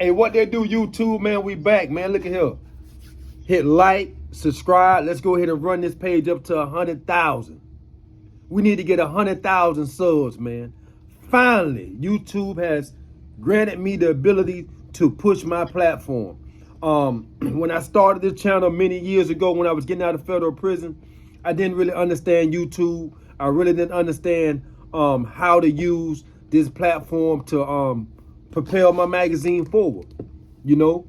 Hey, what they do, YouTube, man, we back, man. Look at here. Hit like, subscribe. Let's go ahead and run this page up to 100,000. We need to get 100,000 subs, man. Finally, YouTube has granted me the ability to push my platform. When I started this channel many years ago, when I was getting out of federal prison, I didn't really understand YouTube. I really didn't understand how to use this platform to propel my magazine forward. You know,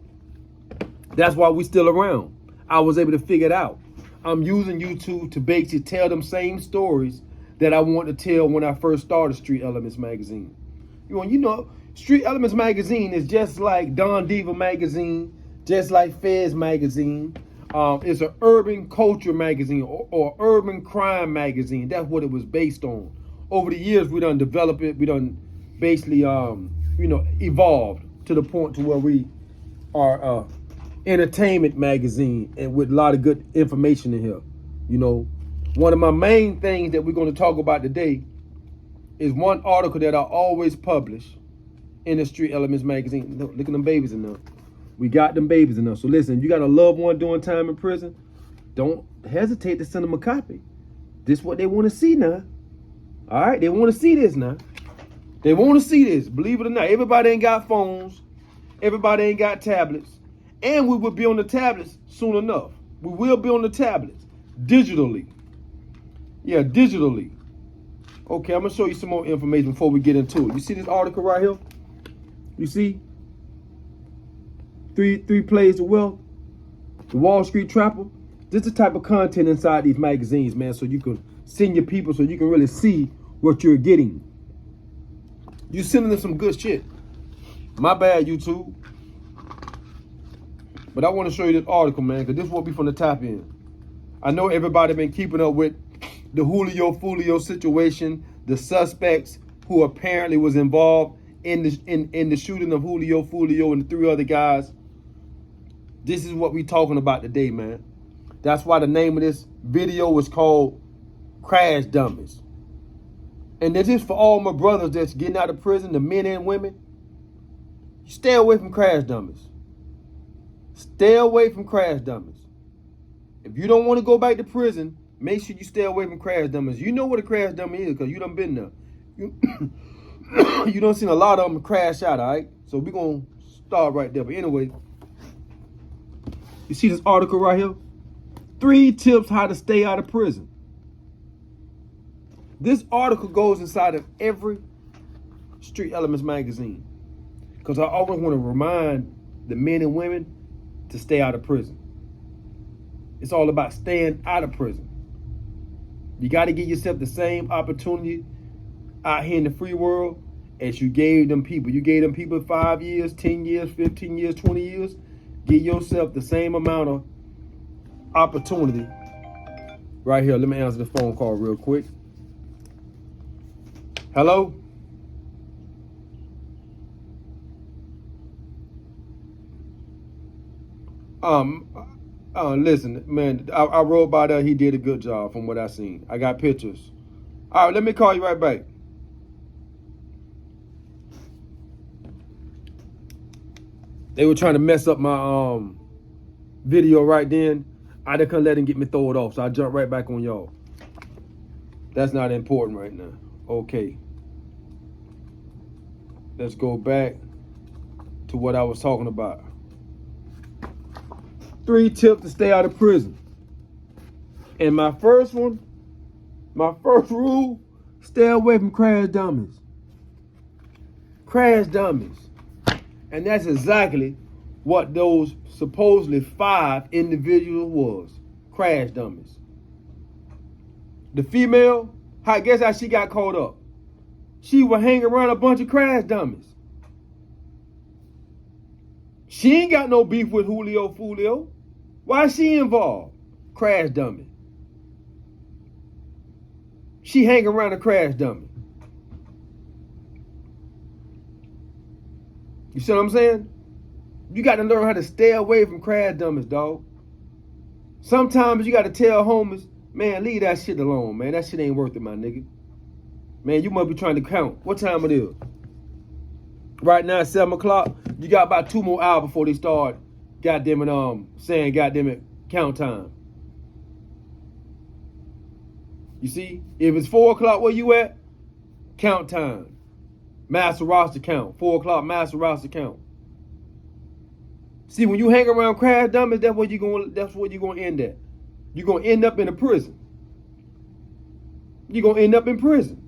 that's why we still around. I was able to figure it out. I'm using YouTube to basically tell them same stories that I want to tell when I first started Street Elements magazine. You know, Street Elements magazine is just like Don Diva magazine, just like Fez magazine. It's an urban culture magazine or urban crime magazine. That's what it was based on. Over the years, we done developed it. We done basically, evolved to the point to where we are entertainment magazine and with a lot of good information in here. You know, one of my main things that we're going to talk about today is one article that I always publish in the Street Elements magazine. Look at them babies in there. We got them babies in there. So listen, you got a loved one doing time in prison, don't hesitate to send them a copy. This is what they want to see now. All right, they want to see this now. They want to see this. Believe it or not, everybody ain't got phones. Everybody ain't got tablets. And we will be on the tablets soon enough. We will be on the tablets digitally. Yeah, digitally. Okay, I'm going to show you some more information before we get into it. You see this article right here? You see? Three plays of wealth. The Wall Street Trapper. This is the type of content inside these magazines, man, so you can send your people so you can really see what you're getting. You sending them some good shit. My bad, YouTube. But I want to show you this article, man, because this will be from the top end. I know everybody been keeping up with the Julio Fulio situation, the suspects who apparently was involved in the shooting of Julio Fulio and the 3 other guys. This is what we talking about today, man. That's why the name of this video was called Crash Dummies. And this is for all my brothers that's getting out of prison, the men and women. Stay away from crash dummies. Stay away from crash dummies. If you don't want to go back to prison, make sure you stay away from crash dummies. You know what a crash dummy is because you done been there. You done seen a lot of them crash out, all right? So we're going to start right there. But anyway, you see this article right here? 3 tips how to stay out of prison. This article goes inside of every Street Elements magazine because I always want to remind the men and women to stay out of prison. It's all about staying out of prison. You got to give yourself the same opportunity out here in the free world as you gave them people. You gave them people 5 years, 10 years, 15 years, 20 years. Give yourself the same amount of opportunity. Right here, let me answer the phone call real quick. Hello? Listen, man, I rode by there. He did a good job from what I seen. I got pictures. All right, let me call you right back. They were trying to mess up my video right then. I just couldn't let him get me throw it off, so I jumped right back on y'all. That's not important right now. Okay. Let's go back to what I was talking about. 3 tips to stay out of prison. And my first rule, stay away from crash dummies. Crash dummies. And that's exactly what those supposedly 5 individuals was. Crash dummies. The female, guess how she got caught up? She was hanging around a bunch of crash dummies. She ain't got no beef with Julio Fulio. Why is she involved? Crash dummy. She hang around a crash dummy. You see what I'm saying? You got to learn how to stay away from crash dummies, dog. Sometimes you got to tell homies, man, leave that shit alone, man. That shit ain't worth it, my nigga. Man, you must be trying to count. What time it is? Right now, it's 7 o'clock. You got about 2 more hours before they start, goddamn it, saying goddamn it, count time. You see, if it's 4 o'clock where you at, count time. Master roster count. 4 o'clock, master roster count. See, when you hang around crash dummies, that's where you're gonna end at. You're gonna end up in a prison. You're gonna end up in prison.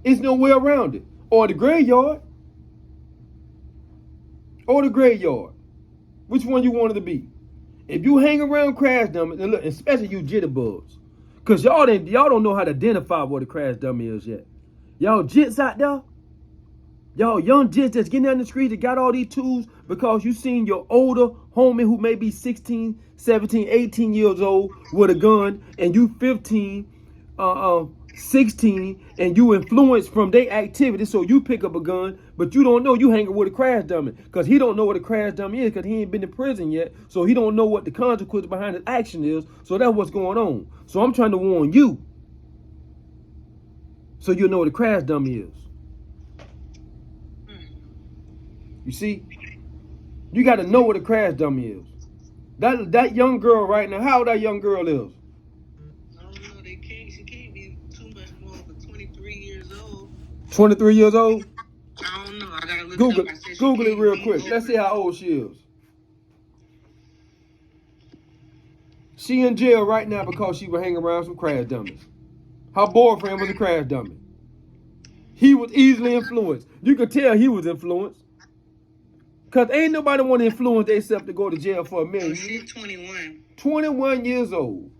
It's no way around it. Or the graveyard. Or the graveyard. Which one you wanted to be? If you hang around crash dummies, and look, especially you jitterbugs, cause y'all don't know how to identify what a crash dummy is yet. Y'all jits out there, y'all young jits that's getting down the street that got all these tools because you seen your older homie who may be 16, 17, 18 years old with a gun, and you 15, 16, and you influenced from their activity, so you pick up a gun, but you don't know you hanging with a crash dummy, because he don't know what a crash dummy is, because he ain't been in prison yet, so he don't know what the consequence behind his action is, so that's what's going on. So I'm trying to warn you, so you know what a crash dummy is. You see? You got to know what a crash dummy is. That young girl right now, how old that young girl is? I don't know. She can't be too much more than 23 years old. 23 years old? I don't know. I gotta look Google, it up. Google it real quick. Let's see how old she is. She in jail right now because she was hanging around some crash dummies. Her boyfriend was a crash dummy. He was easily influenced. You could tell he was influenced. Because ain't nobody want to influence themselves to go to jail for a million. She's 21. 21 years old.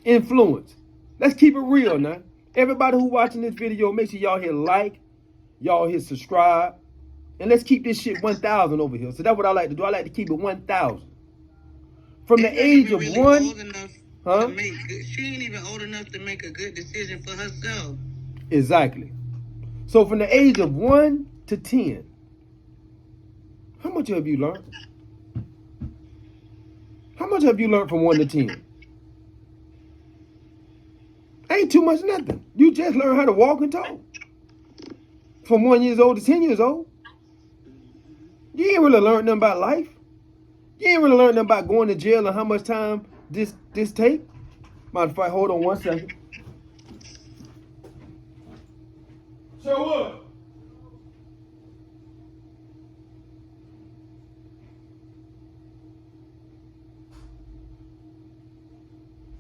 Influence. Let's keep it real now. Everybody who watching this video, make sure y'all hit like, y'all hit subscribe, and let's keep this shit 1,000 over here. So that's what I like to do. I like to keep it 1,000. From the age of really 1, she ain't even old enough to make a good decision for herself. Exactly. So from the age of 1 to 10, how much have you learned? How much have you learned from 1 to 10? Ain't too much nothing. You just learn how to walk and talk. From 1 years old to 10 years old. You ain't really learned nothing about life. You ain't really learned nothing about going to jail and how much time this take. Matter of fact, hold on 1 second. So what?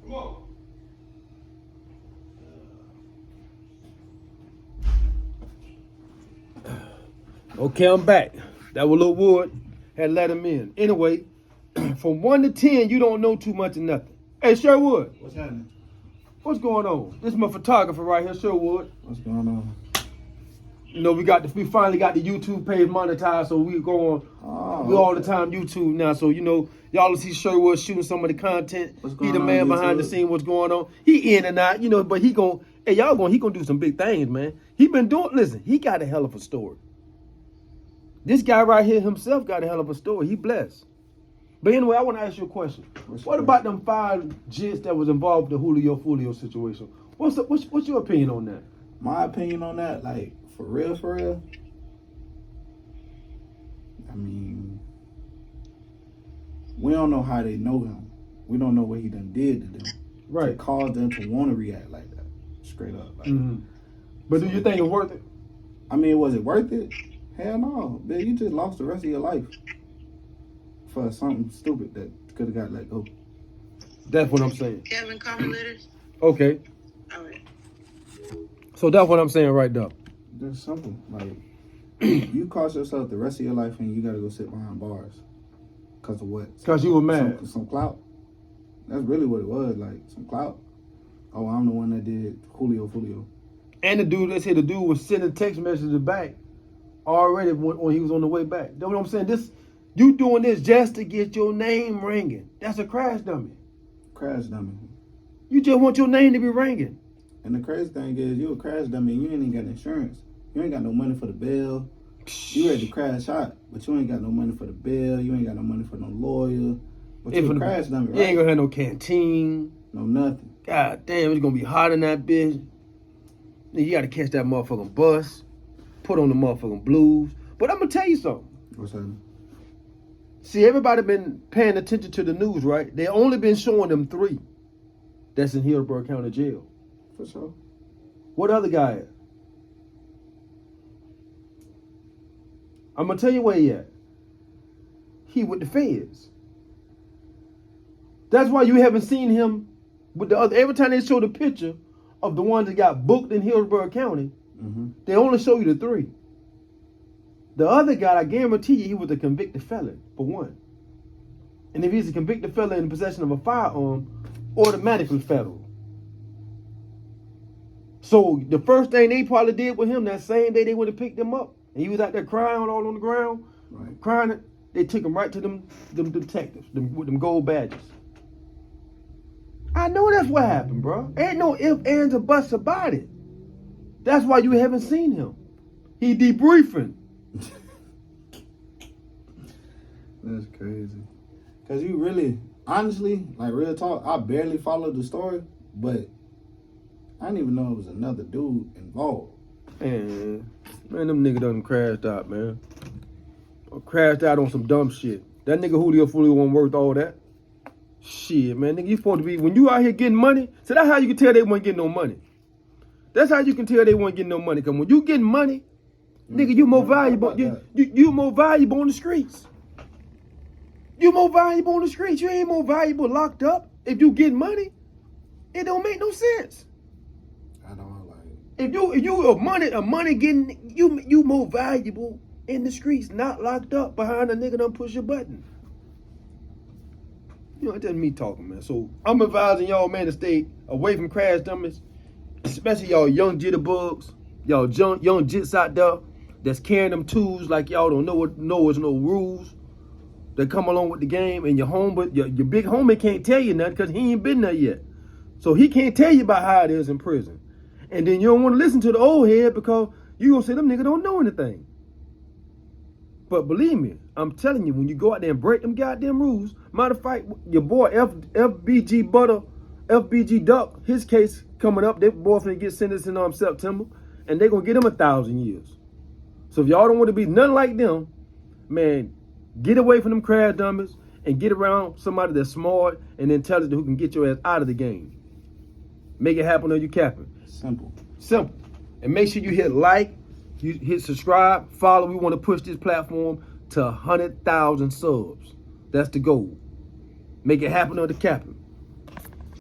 Come on. Okay, I'm back. That was Lil Wood. Had let him in. Anyway, from 1 to 10, you don't know too much of nothing. Hey, Sherwood. What's happening? What's going on? This is my photographer right here, Sherwood. What's going on? You know, we finally got the YouTube page monetized, so we go on we all the time YouTube now. So you know, y'all will see Sherwood shooting some of the content. He the man behind the scene. What's going on? He in and out, you know, but he gonna do some big things, man. He been doing. Listen, he got a hell of a story. This guy right here himself got a hell of a story. He blessed. But anyway, I want to ask you a question. What about them 5 jits that was involved in the Julio Fulio situation? What's your opinion on that? My opinion on that, like, for real, I mean, we don't know how they know him. We don't know what he done did to them. Right. To cause them to want to react like that. Straight up. Like, But do you think it's worth it? I mean, was it worth it? Hell no. Man, you just lost the rest of your life for something stupid that could have got let go. That's what I'm saying. Kevin, comment letters. Okay. All right. So that's what I'm saying right now. Just simple. Like, you cost yourself the rest of your life and you got to go sit behind bars. Because of what? Because you were mad. Some clout. That's really what it was. Like, some clout. Oh, I'm the one that did Julio Fulio. And the dude was sending text messages back already when he was on the way back. That's what I'm saying. You doing this just to get your name ringing. That's a crash dummy. Crash dummy. You just want your name to be ringing. And the crazy thing is, you a crash dummy and you ain't even got insurance. You ain't got no money for the bill. You ready to crash out, but you ain't got no money for the bill. You ain't got no money for no lawyer. But you a crash dummy, right? You ain't gonna have no canteen. No nothing. God damn, it's gonna be hot in that bitch. You gotta catch that motherfucking bus. Put on the motherfucking blues. But I'm gonna tell you something. What's that? See, everybody been paying attention to the news, right? They only been showing them 3 that's in Hillsborough County Jail. For sure. What other guy at? I'm going to tell you where he at. He with the feds. That's why you haven't seen him with the other. Every time they show the picture of the ones that got booked in Hillsborough County, they only show you the 3. The other guy, I guarantee you, he was a convicted felon, for one. And if he's a convicted felon in possession of a firearm, automatically federal. So the first thing they probably did with him, that same day they would have picked him up, and he was out there crying all on the ground, crying, they took him right to them detectives, with them gold badges. I know that's what happened, bro. Ain't no ifs, ands, or buts about it. That's why you haven't seen him. He debriefing. That's crazy. Cause you really, honestly, like real talk, I barely followed the story, but I didn't even know it was another dude involved. Man, them nigga done crashed out, man. Crashed out on some dumb shit. That nigga Julio Fulio wasn't worth all that. Shit, man, nigga, you supposed to be, when you out here getting money, so that's how you can tell they wasn't getting no money. That's how you can tell they weren't getting no money. Cause when you getting money, nigga, you more valuable. You more valuable on the streets. You more valuable on the streets. You ain't more valuable locked up. If you get money, it don't make no sense. I don't like If it. you a money getting you more valuable in the streets, not locked up behind a nigga done push a button. You know, it's just me talking, man. So I'm advising y'all, man, to stay away from crash dummies, especially y'all young jitterbugs, y'all young jits out there that's carrying them tools like y'all don't know there's no rules that come along with the game, and your big homie can't tell you nothing because he ain't been there yet. So he can't tell you about how it is in prison. And then you don't want to listen to the old head because you gonna say them niggas don't know anything. But believe me, I'm telling you, when you go out there and break them goddamn rules, matter of fact, your boy FBG Duck, his case coming up, that boy finna get sentenced in September, and they gonna get him 1,000 years. So if y'all don't want to be nothing like them, man, get away from them crash dummies and get around somebody that's smart and intelligent who can get your ass out of the game. Make it happen or you capping. Simple. And make sure you hit like, you hit subscribe, follow. We want to push this platform to 100,000 subs. That's the goal. Make it happen or the capping.